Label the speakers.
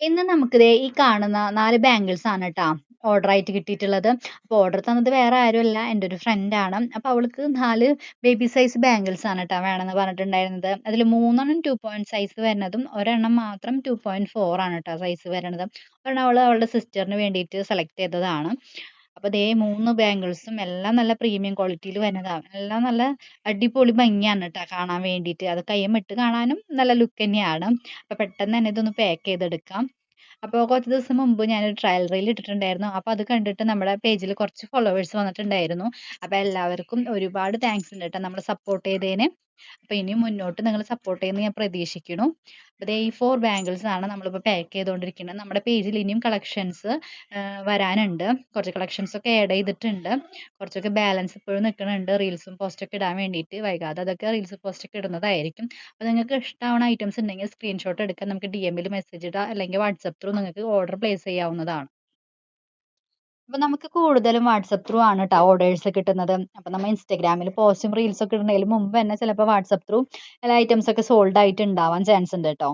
Speaker 1: ഇന്ന് നമുക്ക് ദേ ഈ കാണുന്ന 4 ബാംഗിൾസ് ആണ് ട്ടാ ഓർഡർ ആയിട്ട് കിട്ടിയിട്ടുള്ളത്. അപ്പോൾ ഓർഡർ തന്നത് വേറെ ആരുമല്ല എൻ്റെ ഒരു ഫ്രണ്ടാണ്. അപ്പോൾ അവൾക്ക് 4 ബേബി സൈസ് ബാംഗിൾസ് ആണ് ട്ടാ വേണമെന്ന് പറഞ്ഞിട്ടുണ്ടായിരുന്നത്. അതിൽ 3 എണ്ണം 2 പോയിന്റ് സൈസ് വരുന്നതും ഒരെണ്ണം മാത്രം 2.4 ആണ് ട്ടാ സൈസ് വരുന്നത്. ഒരെണ്ണം അവൾ അവളുടെ സിസ്റ്ററിന് വേണ്ടിയിട്ട് സെലക്ട് ചെയ്തതാണ്. അപ്പോൾ ദേ 3 ബാംഗിൾസും എല്ലാം നല്ല പ്രീമിയം ക്വാളിറ്റിയിൽ വരുന്നതാണ്. എല്ലാം നല്ല അടിപൊളി ഭംഗിയാണ് ട്ടാ കാണാൻ വേണ്ടിയിട്ട്. അത് കയ്യുമ്മെ ഇട്ട് കാണാനും നല്ല ലുക്ക് തന്നെയാണ്. അപ്പോൾ പെട്ടെന്ന് തന്നെ ഇതൊന്ന് പാക്ക് ചെയ്തെടുക്കാം. അപ്പോൾ കുറച്ച് ദിവസം മുമ്പ് ഞാനൊരു ട്രയൽ റീൽ ഇട്ടിട്ടുണ്ടായിരുന്നു. അപ്പോൾ അത് കണ്ടിട്ട് നമ്മുടെ പേജിൽ കുറച്ച് ഫോളോവേഴ്സ് വന്നിട്ടുണ്ടായിരുന്നു. അപ്പോൾ എല്ലാവർക്കും ഒരുപാട് താങ്ക്സ് ഉണ്ട് ട്ടോ നമ്മളെ സപ്പോർട്ട് ചെയ്തതിന്. അപ്പോൾ ഇനിയും മുന്നോട്ട് നിങ്ങൾ സപ്പോർട്ട് ചെയ്യുമെന്ന് ഞാൻ പ്രതീക്ഷിക്കുന്നു. അപ്പോൾ ദേ ഈ 4 ബാംഗിൾസ് ആണ് നമ്മളിപ്പോൾ പാക്ക് ചെയ്തുകൊണ്ടിരിക്കുന്നത്. നമ്മുടെ പേജിൽ ഇനിയും കളക്ഷൻസ് വരാനുണ്ട്. കുറച്ച് കളക്ഷൻസ് ഒക്കെ ആഡ് ചെയ്തിട്ടുണ്ട്. കുറച്ചൊക്കെ ബാലൻസ് ഇപ്പോഴും നിൽക്കുന്നുണ്ട്. റീൽസും പോസ്റ്റൊക്കെ ഇടാൻ വേണ്ടിയിട്ട്. വൈകാതെ അതൊക്കെ റീൽസ് പോസ്റ്റൊക്കെ ഇടുന്നതായിരിക്കും. അപ്പോൾ നിങ്ങൾക്ക് ഇഷ്ടമാവുന്ന ഐറ്റംസ് ഉണ്ടെങ്കിൽ സ്ക്രീൻഷോട്ട് എടുക്കാൻ നമുക്ക് DMൽ മെസ്സേജ് ഇടാം. അല്ലെങ്കിൽ വാട്സപ്പ് ത്രൂ നിങ്ങൾക്ക് ഓർഡർ പ്ലേസ് ചെയ്യാവുന്നതാണ്. അപ്പോൾ നമുക്ക് കൂടുതലും വാട്സപ്പ് ത്രൂ ആണ് ട്ടോ ഓർഡേഴ്സ് കിട്ടുന്നത്. അപ്പോൾ നമ്മൾ ഇൻസ്റ്റാഗ്രാമിൽ പോസ്റ്റും റീൽസും ഒക്കെ ഇടുന്നതിന് മുമ്പ് തന്നെ ചിലപ്പോൾ വാട്സപ്പ് ത്രൂ എല്ലാ ഐറ്റംസ് ഒക്കെ സോൾഡ് ആയിട്ട് ഉണ്ടാവാൻ ചാൻസ് ഉണ്ട് ട്ടോ.